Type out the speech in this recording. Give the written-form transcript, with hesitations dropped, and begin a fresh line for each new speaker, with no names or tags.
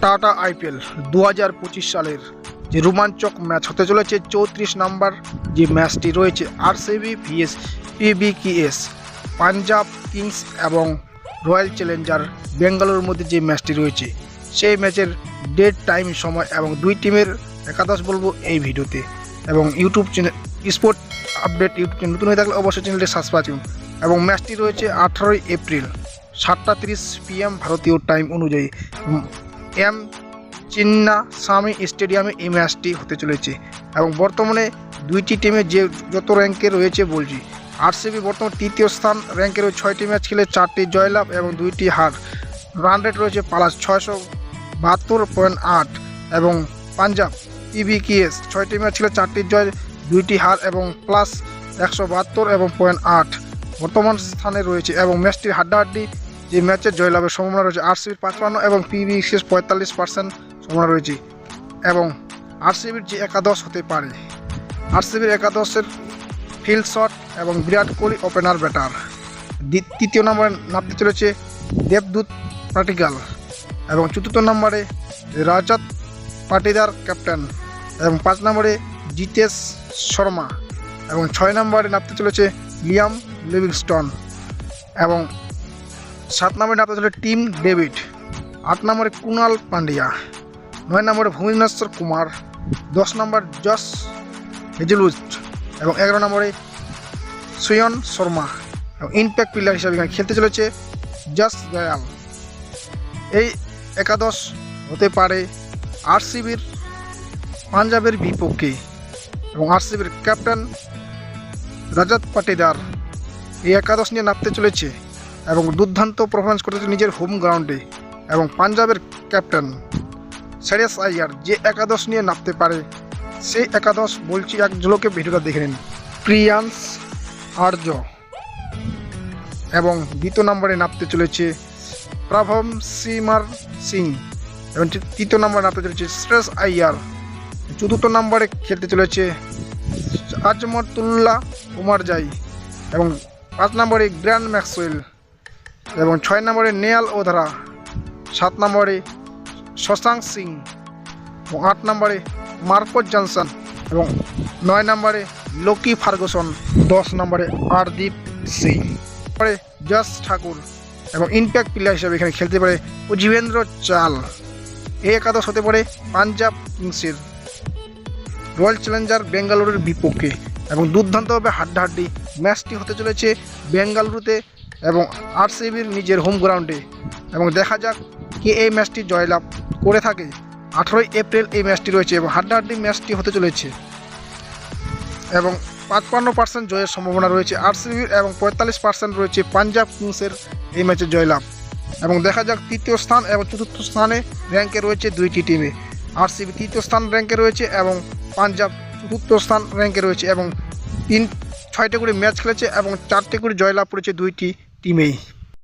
Tata IPL 2025 সালের যে রোমাঞ্চক match হতে চলেছে 34 নম্বর যে ম্যাচটি রয়েছে আরসিবি ভিএস পিবিকেএস পাঞ্জাব কিংস এবং রয়্যাল চ্যালেঞ্জার বেঙ্গালুরুর মধ্যে যে ম্যাচটি রয়েছে সেই ম্যাচের ডেট টাইম সময় এবং দুই টিমের একাদশ বলবো এই ভিডিওতে। এবং YouTube channel sport update YouTube channel নতুন হয়ে থাকলে অবশ্যই চ্যানেলটি সাবস্ক্রাইব করুন। এবং ম্যাচটি রয়েছে 18 এপ্রিল 7:30 PM ভারতীয় টাইম অনুযায়ী এম চিন্নাস্বামী স্টেডিয়ামে এই ম্যাচটি হতে চলেছে। এবং বর্তমানে দুইটি টিমে যে যত র্যাঙ্কে রয়েছে বলছি, আরসিবি বর্তমানে তৃতীয় স্থান র্যাঙ্কে রয়েছে, 6টি ম্যাচ খেলে 4টি জয়লাভ এবং 2টি হার, রান রেট রয়েছে প্লাস 672.8। এবং পাঞ্জাব পিবিকেএস 6টি ম্যাচ খেলে 4টি জয় 2টি হার এবং প্লাস 172 এবং 0.8 বর্তমান স্থানে রয়েছে। এবং ম্যাচটির হাড্ডাহাড্ডি যে ম্যাচের জয়লাভের সম্ভাবনা রয়েছে আরসিবির 55 এবং পিবিকেএস 45% সম্ভাবনা রয়েছে। এবং আরসিবির যে একাদশ হতে পারে, আরসিবির একাদশের ফিল্ড শট এবং বিরাট কোহলি ওপেনার ব্যাটার। তৃতীয় নম্বরে নামতে চলেছে দেবদূত পাটিদার এবং চতুর্থ নম্বরে রাজাত পাটিদার ক্যাপ্টেন এবং 5 নম্বরে জিতেশ শর্মা এবং 6 নম্বরে নামতে চলেছে লিয়াম লিভিংস্টন এবং 7 নম্বরে নামতে চলেছে টিম ডেভিড, 8 নম্বরে কুনাল পান্ডিয়া, 9 নম্বরে ভুবনেশ্বর কুমার, 10 নম্বর জস হেজলউড এবং 11 নম্বরে সুয়ন শর্মা এবং ইম্প্যাক্ট প্লেয়ার হিসাবে এখানে খেলতে চলেছে জস দয়াল। এই একাদশ হতে পারে আরসিবির পাঞ্জাবের বিপক্ষে এবং আরসিবির ক্যাপ্টেন রাজাত পাটিদার এই একাদশ নিয়ে নামতে চলেছে এবং দুর্দান্ত পারফরমেন্স করতেছে নিজের হোম গ্রাউন্ডে। এবং পাঞ্জাবের ক্যাপ্টেন শ্রেয়াস আইয়ার যে একাদশ নিয়ে নামতে পারে সেই একাদশ বলছি, এক ঝলকে ভিডিওটা দেখে নিন। প্রিয়াংশ আর্য এবং দ্বিতীয় নম্বরে নামতে চলেছে প্রভম সিমার সিং এবং তৃতীয় নম্বরে নামতে চলেছে শ্রেয়াস আইয়ার, চতুর্থ নম্বরে খেলতে চলেছে আজমতুল্লাহ উমারজাই এবং 5 নম্বরে গ্র্যান্ড ম্যাক্সওয়েল এবং 6 নম্বরে নেয়াল ওধরা, 7 নম্বরে শশাঙ্ক সিং এবং 8 নম্বরে মার্কস জনসন এবং 9 নম্বরে লোকি ফার্গুসন, 10 নম্বরে হরদীপ সিং, পরে যশ ঠাকুর এবং ইম্প্যাক্ট প্লেয়ার হিসেবে এখানে খেলতে পারে যুজবেন্দ্র চাল। এই একাদশ হতে পারে পাঞ্জাব কিংসের রয়্যাল চ্যালেঞ্জার বেঙ্গালুরুর বিপক্ষে এবং দুর্দান্তভাবে হাড্ডাহাড্ডি ম্যাচটি হতে চলেছে বেঙ্গালুরুতে এবং আরসিবির নিজের হোম গ্রাউন্ডে। এবং দেখা যাক কে এই ম্যাচটি জয়লাভ করে থাকে। 18 এপ্রিল এই ম্যাচটি রয়েছে এবং হাড্ডাহাড্ডি ম্যাচটি হতে চলেছে এবং 55% জয়ের সম্ভাবনা রয়েছে আরসিবির এবং 45% রয়েছে পাঞ্জাব কিংসের এই ম্যাচে জয়লাভ। এবং দেখা যাক তৃতীয় স্থান এবং চতুর্থ স্থানে র্যাঙ্কে রয়েছে দুইটি টিমে, আরসিবি তৃতীয় স্থান র্যাঙ্কে রয়েছে এবং পাঞ্জাব চতুর্থ স্থান র্যাঙ্কে রয়েছে এবং 6টি করে ম্যাচ খেলেছে এবং 4টি করে জয়লাভ করেছে দুইটি টিমেই।